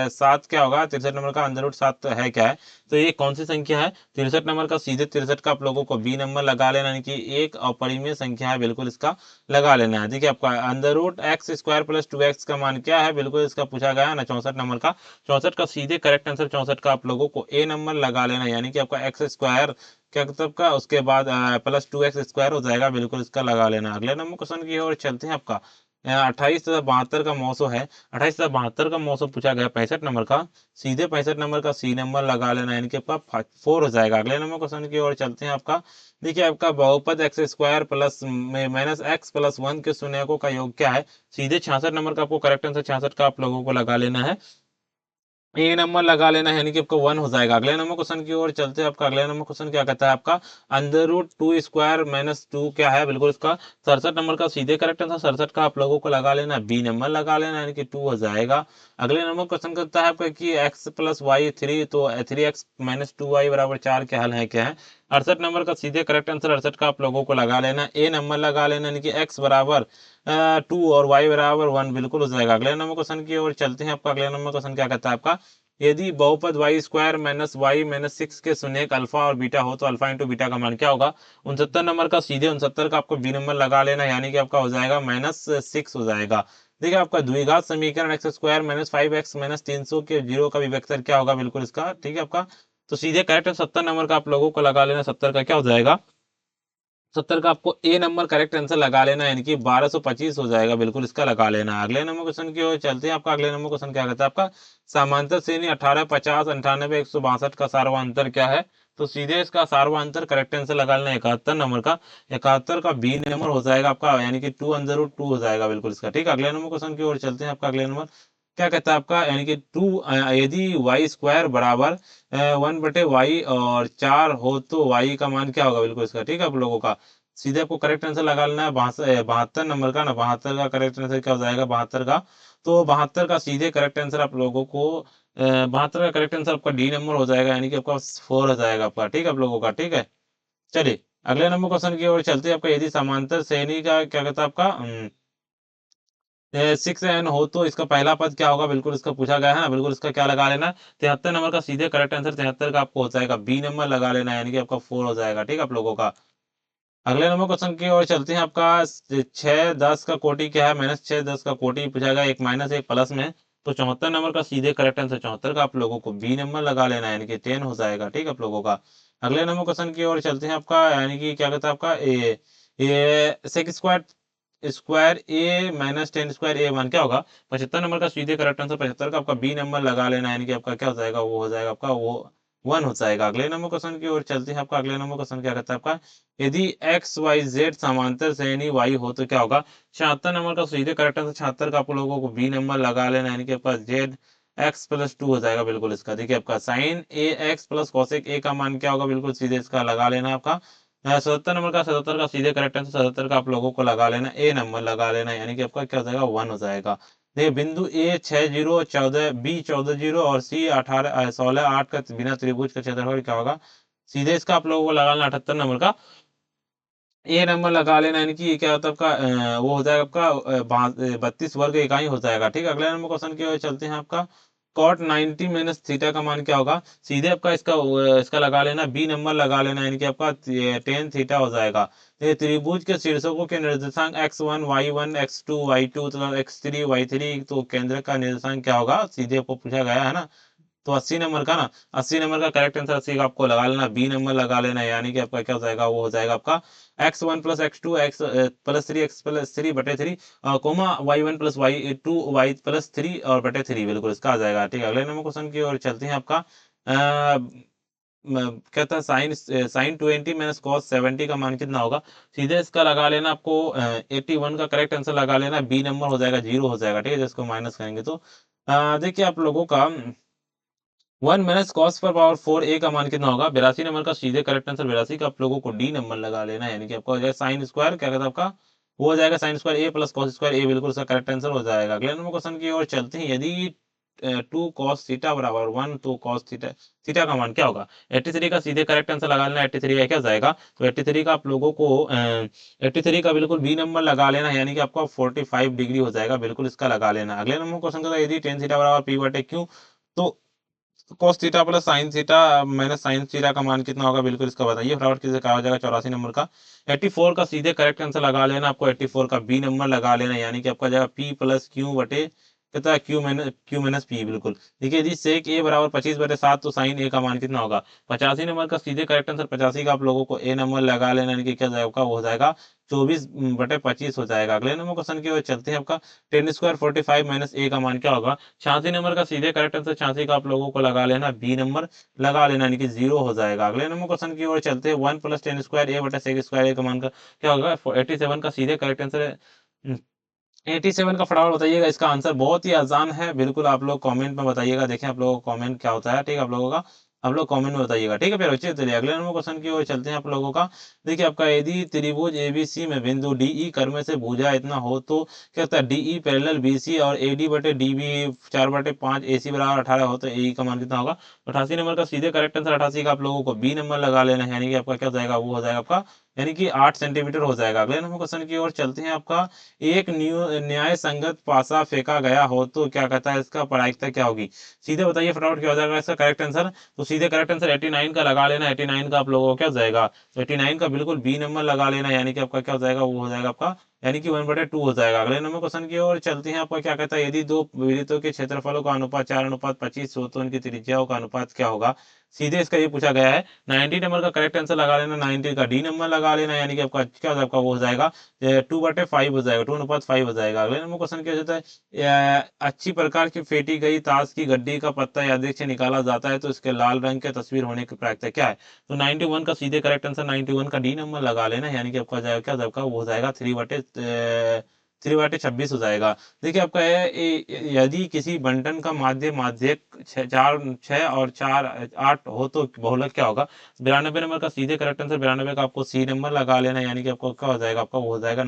7 क्या होगा, 63 नंबर का √7 है क्या है, तो ये कौन सी संख्या है, 63 नंबर का सीधे 63 का आप लोगों को बी नंबर लगा लेना, यानी कि एक अपरिमेय संख्या है, बिल्कुल इसका लगा लेना है। देखिए आपका √x² प्लस 2x का मान क्या है, बिल्कुल इसका पूछा गया है ना 64 नंबर का, 64 का सीधे करेक्ट आंसर 64 का आप लोगों को ए नंबर लगा लेना, यानी कि आपका x² क्या मतलब का उसके बाद प्लस 2x² हो जाएगा, बिल्कुल इसका लगा लेना। अगले नंबर क्वेश्चन की ओर चलते हैं आपका, 28,72 का मौसो है, 28,72 का मौसो पूछा गया 65 नंबर का, सीधे 65 नंबर का सी नंबर लगा लेना, यानी कि आपका 4 हो जाएगा। अगले नंबर क्वेश्चन की ओर चलते हैं आपका, देखिए आपका बहुपद x² plus minus x plus 1 के शून्यकों का योग क्या है, सीधे 66 नंबर का आपको करेक्ट आंसर 66 का आप लोगों को लगा लेना है, ए नंबर लगा लेना है, यानी कि आपका 1 हो जाएगा। अगले नंबर क्वेश्चन की ओर चलते हैं आपका, अगले नंबर क्वेश्चन क्या कहता है आपका, √2² माइनस 2 क्या है, बिल्कुल इसका 67 नंबर का सीधे करेक्ट आंसर 67 का आप लोगों को लगा लेना, बी नंबर लगा लेना, यानी कि 2 हो जाएगा। अगले नंबर क्वेश्चन करता है आपका कि x प्लस वाई 3, तो 3x माइनस 2y बराबर 4 के हल है क्या है, 68 नंबर का सीधे करेक्ट आंसर 68 का आप लोगों को लगा लेना, ए नंबर लगा लेना, यानी कि x बराबर 2 और y बराबर 1, बिल्कुल हो जाएगा। अगले नंबर क्वेश्चन की ओर चलते हैं आपका, अगले नंबर क्वेश्चन क्या कहता है आपका, यदि बहुपद y² माइनस y माइनस 6 के शून्यक अल्फा और बीटा हो तो अल्फा इंटू बीटा का मान क्या होगा। 69 नंबर का सीधे 69 का आपको बी नंबर लगा लेना, यानी कि आपका हो जाएगा -6 हो जाएगा। देखिए आपका द्विघात समीकरण x² माइनस 5x माइनस 300 के जीरो का विभेदक क्या होगा, बिल्कुल इसका, ठीक है आपका, तो सीधे करेक्ट 70 नंबर का आप लोगों को लगा लेना, 70 का क्या हो जाएगा, 70 का आपको ए नंबर करेक्ट आंसर लगा लेना, यानी कि 1225 हो जाएगा, बिल्कुल इसका लगा लेना। अगले नंबर क्वेश्चन की ओर चलते हैं आपका, अगले नंबर क्वेश्चन क्या कहता है आपका, समांतर श्रेणी 18, 50, 98, 162 का सार्वंतर क्या है, तो सीधे इसका सार्वंतर करेक्ट आंसर लगा लेना 71 नंबर का, 71 का बी नंबर हो जाएगा आपका, यानी कि 2√2 हो जाएगा, बिल्कुल इसका, ठीक है। अगले नंबर क्वेश्चन की ओर चलते हैं आपका, अगले नंबर क्या कहता है आपका, यानी कि 2 यदि y² बराबर 1/y और 4 हो तो y का मान क्या होगा, बिल्कुल इसका, ठीक है आप लोगों का, सीधे आपको करेक्ट आंसर लगा लेना है 72 नंबर का ना, 72 का करेक्ट आंसर क्या हो जाएगा, 72 का, तो 72 का सीधे करेक्ट आंसर आप लोगों को 72 का करेक्ट आंसर आपका डी नंबर हो जाएगा, यानी कि आपका 4 हो जाएगा आपका, ठीक है आप लोगों का, ठीक है। चलिए अगले नंबर क्वेश्चन की ओर चलते हैं आपका, यदि समांतर श्रेणी का क्या कहता है आपका 6n हो तो इसका पहला पद क्या होगा, बिल्कुल इसका पूछा गया है ना, बिल्कुल इसका क्या लगा लेना, 73 नंबर का सीधे करेक्ट आंसर 73 का आपको हो जाएगा, बी नंबर लगा लेना, यानी कि आपका 4 हो जाएगा, ठीक है आप लोगों का। अगले नंबर क्वेश्चन की ओर चलते हैं आपका, 6 10 का कोटि क्या है, -6 10 का कोटि पूछा गया, एक माइनस एक प्लस में, तो 74 नंबर का सीधे करेक्ट आंसर 74 का आप लोगों को बी नंबर लगा लेना है, यानी कि 10 हो जाएगा, ठीक है आप लोगों का। अगले नंबर क्वेश्चन की ओर चलते हैं आपका, यानी कि क्या कहता है आपका ये सेक² ए माइनस 10² a1 क्या होगा, 75 नंबर का सीधे करेक्ट आंसर 75 का आपका बी नंबर लगा लेना, यानी कि आपका क्या हो जाएगा, वो हो जाएगा आपका वो 1 हो जाएगा। अगले नंबर क्वेश्चन की ओर चलते हैं आपका, अगले नंबर क्वेश्चन क्या कहता है आपका, यदि एक्स वाई जेड समांतर श्रेणी वाई हो तो क्या होगा, 76 नंबर का सीधे करेक्ट आंसर 76 का आप लोगों को बी नंबर लगा लेना, यानी कि आपका जेड एक्स प्लस 2 हो जाएगा, बिल्कुल इसका। देखिए आपका sine A X plus cosec A का मान क्या होगा, बिल्कुल सीधे इसका लगा लेना आपका 77 नंबर का 77 का सीधे करेक्ट आंसर 77 का आप लोगों को लगा लेना, ए नंबर लगा लेना, यानी कि आपका क्या हो जाएगा 1 हो जाएगा। देखिए बिंदु ए 60 14 बी 14 0 और सी 18 16 8 का बिना त्रिभुज का क्षेत्रफल क्या होगा, सीधे इसका आप लोगों को लगा लेना 78 नंबर का ए नंबर लगा लेना, यानी कि ये क्या होता है आपका वो हो जाएगा आपका 32 वर्ग इकाई हो जाएगा, ठीक है। अगले नंबर क्वेश्चन की ओर चलते हैं आपका, cot 90 माइनस थीटा का मान क्या होगा, सीधे आपका इसका लगा लेना, बी नंबर लगा लेना, यानी कि आपका 10 थीटा हो जाएगा। देखिए त्रिभुज के शीर्षकों के निर्देशांक x1 y1 x2 y2 तथा x3 y3, तो केंद्र का निर्देशांक क्या होगा, सीधे आपको पूछा गया है ना। तो 80 नंबर का ना, 80 नंबर का करेक्ट आंसर 80 का आपको लगा लेना, बी नंबर लगा लेना, यानी कि आपका क्या हो जाएगा, वो हो जाएगा आपका x1 plus x2 x plus 3 x plus 3 बटे 3 coma y1 plus y2 y plus 3 और बटे 3, बिल्कुल इसका आ जाएगा। ठीक है, अगले नंबर क्वेश्चन की ओर चलते हैं। आपका कहता है साइन 20 माइनस कॉस 70 का मान कितना होगा, सीधे इसका लगा लेना आपको 81 का करेक्ट आंसर लगा लेना, बी नंबर हो जाएगा 0 हो जाएगा। ठीक है, जिसको माइनस करेंगे तो देखिए आप लोगों का 1 माइनस कॉस पर पावर 4 ए का मान कितना होगा, 82 नंबर का सीधे करेक्ट आंसर 82 का आप लोगों को डी नंबर लगा लेना है, यानी कि आपका हो जाएगा साइन स्क्वायर, क्या कहता है आपका, वो हो जाएगा साइन स्क्वायर ए प्लस कॉस स्क्वायर ए, बिल्कुल उसका करेक्ट आंसर हो जाएगा। अगले नंबर क्वेश्चन की ओर चलते हैं। यदि 2 cos थीटा बराबर 1, तो cos थीटा थीटा का मान क्या होगा, 83 का सीधे करेक्ट आंसर लगा लेना, 83 का क्या जाएगा, तो 83 का आप लोगों को 83 का बिल्कुल बी नंबर लगा लेना, यानी कि आपका 45 डिग्री हो जाएगा, बिल्कुल इसका लगा लेना। अगले नंबर क्वेश्चन का, यदि tan थीटा बराबर पी बटे क्यू, तो cos theta plus sine theta minus sine theta का मान कितना होगा, बिल्कुल इसका बताइए फटाफट, किसे कहा जाएगा। 84 नंबर का 84 का सीधे करेक्ट आंसर लगा लेना, आपको 84 का बी नंबर लगा लेना, यानी कि आपका जाएगा पी प्लस क्यू बटे कितना, क्यू माइनस पी, बिल्कुल। देखिए यदि सेक ए बराबर 25/7, तो साइन ए का मान कितना होगा, 85 नंबर का सीधे करेक्ट आंसर 85 का आप लोगों को ए नंबर लगा लेना, यानी कि क्या जाएगा, वो हो जाएगा 24/25 हो जाएगा। अगले नंबर क्वेश्चन की ओर चलते हैं। आपका टेन स्क्वायर 45 माइनस ए का मान क्या होगा, 86 नंबर का सीधे करेक्ट आंसर 86 का आप लोगों को लगा लेना, बी नंबर लगा लेना, यानी कि 0 हो जाएगा। अगले नंबर क्वेश्चन की ओर चलते हैं। 1 प्लस टेन स्क्वायर ए बटा सेक स्क्वायर ए का मान का क्या होगा, 87 का सीधे करेक्ट आंसर है 87 का, फटाफट बताइएगा। इसका आंसर बहुत ही आसान है, बिल्कुल आप लोग कमेंट में बताइएगा। देखें आप लोगों का कमेंट क्या होता है, ठीक है आप लोगों का, आप लोग कमेंट में बताइएगा। ठीक है फिर बच्चे, चलिए अगले नंबर क्वेश्चन की ओर चलते हैं आप लोगों का। देखिए आपका, यदि त्रिभुज एबीसी में बिंदु डीई कर्म में से भुजा इतना हो, तो क्या होता है, डीई पैरेलल बीसी और एडी बटे डीबी 4/5 एसी बराबर 18 हो, तो ए का मान कितना होगा। 88 नंबर का सीधे करेक्ट आंसर 88 का आप लोगों को बी नंबर लगा लेना है, यानी कि आपका क्या हो जाएगा, वो हो जाएगा आपका, यानी कि 8 सेंटीमीटर हो जाएगा। अगले नंबर क्वेश्चन की ओर चलते हैं। आपका एक न्याय संगत पासा फेंका गया हो, तो क्या कहता है, इसका प्रायिकता क्या होगी, सीधे बताइए फटाफट, क्या हो जाएगा इसका करेक्ट आंसर। तो सीधे करेक्ट आंसर 89 का लगा लेना, 89 का आप लोगों को क्या हो जाएगा, तो 89 का बिल्कुल बी नंबर लगा लेना, यानी कि आपका क्या हो जाएगा, वो हो जाएगा आपका, यानी कि 1/2 हो जाएगा। अगले नंबर क्वेश्चन की ओर चलते हैं। आपका क्या कहता है, यदि दो वृत्तों के क्षेत्रफलों का अनुपात 4:25 हो, तो उनकी त्रिज्याओं का अनुपात क्या होगा, सीधे इसका ये पूछा गया है। 90 नंबर का करेक्ट आंसर लगा लेना, 90 का डी नंबर लगा लेना, यानी कि आपका क्या हो जाएगा, आपका वो हो जाएगा 2/5 हो जाएगा, 2:5 हो जाएगा। अगले नंबर क्वेश्चन क्या होता है, अच्छी प्रकार की फेंटी गई ताश की गड्डी का पत्ता यादृच्छिक से निकाला जाता है, तो इसके लाल रंग के तस्वीर होने की प्रायिकता क्या है, तो 91 का सीधे करेक्ट आंसर 91 का डी नंबर लगा लेना, यानी कि आपका जाएगा क्या जाएगा, वो हो जाएगा 3/26 हो जाएगा। देखिए आपका है यदि किसी बंटन का माध्य माध्यक 6 और 4 8 हो, तो बहुलक क्या होगा, 92 नंबर का सीधे करेक्ट आंसर 92 का आपको सी नंबर लगा लेना, यानी कि आपको क्या हो जाएगा, आपका वो हो जाएगा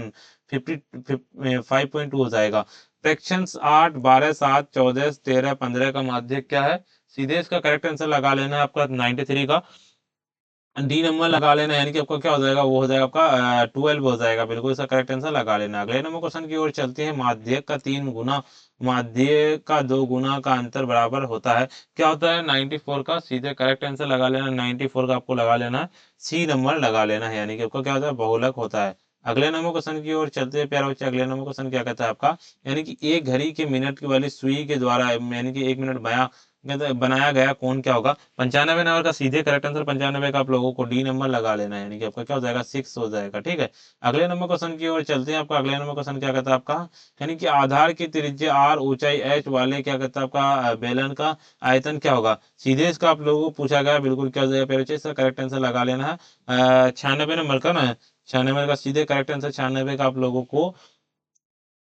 5.2 हो जाएगा। फ्रैक्शंस 8 12 7 14 13 15 का माध्यक क्या है, सीधे इसका करेक्ट आंसर लगा लेना है आपका 93 का डी नंबर लगा लेना, यानी कि आपका क्या हो जाएगा, वो हो जाएगा आपका 12 हो जाएगा, बिल्कुल इसका करेक्ट आंसर लगा लेना। अगले नंबर क्वेश्चन की ओर चलते हैं। माध्यक का 3 गुना माध्य का 2 गुना का अंतर बराबर होता है, क्या होता है, 94 का सीधे करेक्ट आंसर लगा लेना, 94 का आपको लगा लेना, सी नंबर लगा लेना है, यानी कि आपका क्या होता है, बहुलक होता है। अगले नंबर क्वेश्चन की ओर चलते हैं प्यारे बच्चे। अगले नंबर क्वेश्चन क्या कहता है आपका, यानी कि एक घड़ी के मिनट की वाली सुई के द्वारा, यानी कि 1 मिनट बनाया गया कोण क्या होगा, 95 नंबर का सीधे करेक्ट आंसर 95 का आप लोगों को डी नंबर लगा लेना है, यानी कि आपका क्या हो जाएगा 6 हो जाएगा। ठीक है, अगले नंबर क्वेश्चन की ओर चलते हैं। आपका अगले नंबर क्वेश्चन क्या कहता है आपका, यानी कि आधार की त्रिज्या आर ऊंचाई एच वाले क्या कहता है आपका बेलन का आयतन क्या होगा, सीधे इसका आप लोगों को पूछा गया, बिल्कुल क्या हो जाएगा पहले इसका करेक्ट आंसर लगा लेना है 96 नंबर का ना, 96 का सीधे करेक्ट आंसर 96 का आप लोगों को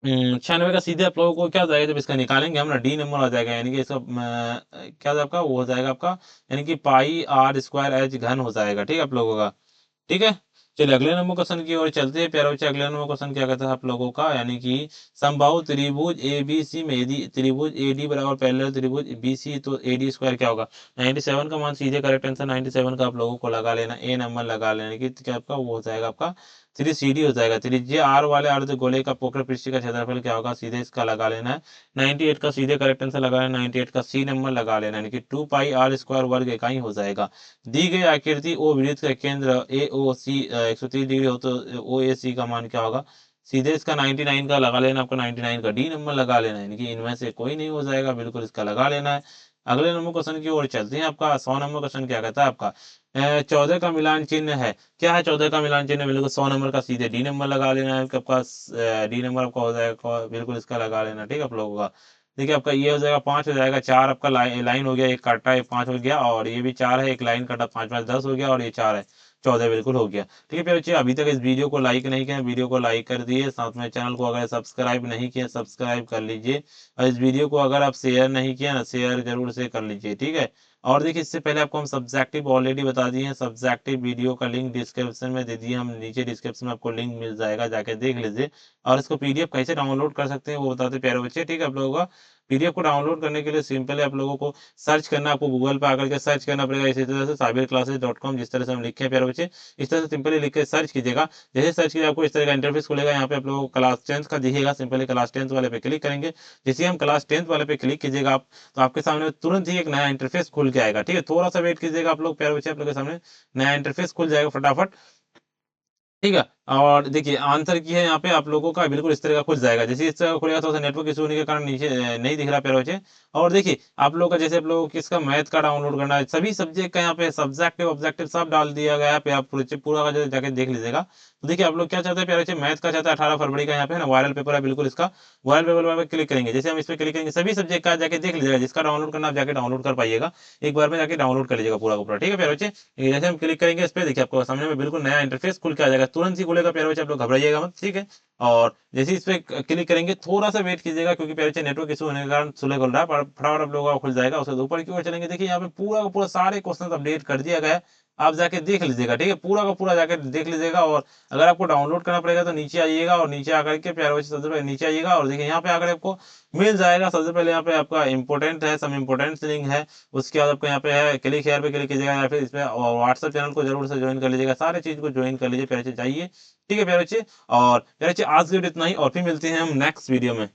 96 का सीधे आप लोगों को क्या हो जाएगा, जब इसका निकालेंगे हम ना, डी नंबर हो जाएगा, यानी कि इसका क्या होगा आपका, वो हो जाएगा आपका, यानी कि पाई आर स्क्वायर एच घन हो जाएगा। ठीक है आप लोगों का, ठीक है। चलिए अगले नंबर क्वेश्चन की ओर चलते हैं प्यारे बच्चे। अगले नंबर क्वेश्चन क्या कहता है आप लोगों का, यानी कि समबाहु त्रिभुज ए बी सी में यदि त्रिभुज ए डी बराबर पैरेलल त्रिभुज बी सी, तो ए डी स्क्वायर क्या होगा, 97 का मान सीधे करेक्ट आंसर 97 का आप लोगों को लगा लेना, ए नंबर लगा लेना, कि क्या आपका वो हो जाएगा आपका 3CD हो जाएगा। त्रिज्या R वाले अर्धगोले का पोकळ पृष्ठ का क्षेत्रफल क्या होगा, सीधे इसका लगा लेना है। 98 का सीधे करेक्ट आंसर लगा लेना, 98 का C नंबर लगा लेना, यानी कि 2 पाई R स्क्वायर वर्ग इकाई हो जाएगा। दी गई आकृति ओ वृत्त का केंद्र AOC 130 डिग्री हो तो OAC का मान क्या होगा, सीधे इसका 99 का लगा लेना, आपको 99 का D नंबर लगा लेना है, यानी कि इनमें से कोई नहीं हो जाएगा, बिल्कुल इसका लगा लेना है। अगले नंबर क्वेश्चन की ओर चलते हैं। आपका 100 नंबर क्वेश्चन क्या कहता है, आपका 14 का मिलान चिन्ह है, क्या है 14 का मिलान चिन्ह, बिल्कुल 100 नंबर का सीधे डी नंबर लगा लेना है। आपका डी नंबर आपका हो जाएगा, बिल्कुल इसका लगा लेना, ठीक है आप लोगों का। देखिए आपका ये हो जाएगा 5 हो जाएगा, 4 आपका लाइन हो गया, एक काटा एक 5 हो गया, और ये भी 4 है, एक लाइन काटा 5 5 10 हो गया, और ये 4 है 14 बिल्कुल हो गया। ठीक है प्यारे बच्चे, अभी तक इस वीडियो को लाइक नहीं किया, वीडियो को लाइक कर दिए, साथ में चैनल को अगर सब्सक्राइब नहीं किया सब्सक्राइब कर लीजिए, और इस वीडियो को अगर आप शेयर नहीं किया ना, शेयर जरूर से कर लीजिए, ठीक है। और देखिए इससे पहले आपको हम सब्जेक्टिव ऑलरेडी बता दिए हैं, सब्जेक्टिव वीडियो का लिंक डिस्क्रिप्शन में दे दिए हम, नीचे डिस्क्रिप्शन में आपको लिंक मिल जाएगा, जाके देख लीजिए। और इसको पीडीएफ कैसे डाउनलोड कर सकते हैं वो बताते हैं प्यारे बच्चे, ठीक है। आप लोगों का पीडीएफ को डाउनलोड करने के लिए सिंपल है, आप लोगों को सर्च करना, आपको गूगल पे आकर के सर्च करना पड़ेगा, इसी तरह से sabirclasses.com, जिस तरह से हम लिखे हैं प्यारे बच्चे, इस तरह से सिंपली लिख के सर्च कीजिएगा। जैसे सर्च कीजिए आपको इस तरह का इंटरफेस खुलेगा, यहाँ पे आप लोगों को क्लास 10 का दिखेगा, सिंपली क्लास 10 वाले पे क्लिक करेंगे। जैसे हम क्लास 10 वाले पे क्लिक कीजिएगा आप, तो आपके सामने तुरंत ही एक नया इंटरफेस खुल के आएगा, ठीक है। थोड़ा सा वेट कीजिएगा आप लोग प्यारे बच्चे, आप लोगों के सामने नया इंटरफेस खुल जाएगा फटाफट, ठीक है। और देखिए आंसर की है यहाँ पे आप लोगों का, बिल्कुल इस तरह का खुल जाएगा। जैसे इस तरह का खुलेगा, थोड़ा सा नेटवर्क इशू होने के कारण नीचे नहीं दिख रहा प्यारे बच्चे। और देखिए आप लोगों का, जैसे आप लोगों को किसका मैथ का डाउनलोड करना है, सभी सब्जेक्ट का यहाँ पे सब्जेक्टिव ऑब्जेक्टिव सब डाल दिया गया है पे, आप पूरा का जाके देख लीजिएगा। तो देखिए आप लोग क्या चाहते हैं प्यारे बच्चे, मैथ का चाहते हैं 18 फरवरी का, यहाँ पे है ना वायरल पेपर है, बिल्कुल इसका वायरल पेपर पे क्लिक करेंगे। जैसे हम इस पे क्लिक करेंगे, सभी सब्जेक्ट का जाके देख लीजिएगा, जिसका डाउनलोड करना आप जाके डाउनलोड कर पाइएगा, एक बार में जाके डाउनलोड कर लीजिएगा पूरा का पूरा, ठीक है प्यारे बच्चे। जैसे हम क्लिक करेंगे इस पे, देखिए आपको सामने में बिल्कुल नया इंटरफेस खुल के आ जाएगा, तुरंत ही खुलेगा प्यारे बच्चे, आप लोग घबराइएगा मत, ठीक है। और जैसे इस पे क्लिक करेंगे, थोड़ा सा वेट कीजिएगा, क्योंकि प्यारे बच्चे नेटवर्क इशू होने के कारण सुले खुल रहा है, पर फटाफट आप लोगों का खुल जाएगा। उसके ऊपर की ओर चलेंगे, देखिए यहाँ पे पूरा का पूरा सारे क्वेश्चन अपडेट कर दिया गया है, आप जाके देख लीजिएगा, ठीक है, पूरा का पूरा जाके देख लीजिएगा। और अगर आपको डाउनलोड करना पड़ेगा तो नीचे आइएगा, और नीचे आकर के प्यारे बच्चे सबसे पहले नीचे आइएगा, और देखिए यहाँ पे आकर आपको मिल जाएगा। सबसे पहले यहाँ पे आपका इंपोर्टेंट है, सब इंपोर्टेंट लिंक है, उसके बाद आपको यहाँ पे है क्लिक हेयर पे क्लिक कीजिएगा, या फिर इसमें व्हाट्सएप चैनल को जरूर से ज्वाइन कर लीजिएगा, सारे चीज को ज्वाइन कर लीजिए प्यारे बच्चे, जाइए, ठीक है प्यारे बच्चे। और प्यारे बच्चे आज के वीडियो इतना ही, और फिर मिलते हैं हम नेक्स्ट वीडियो में।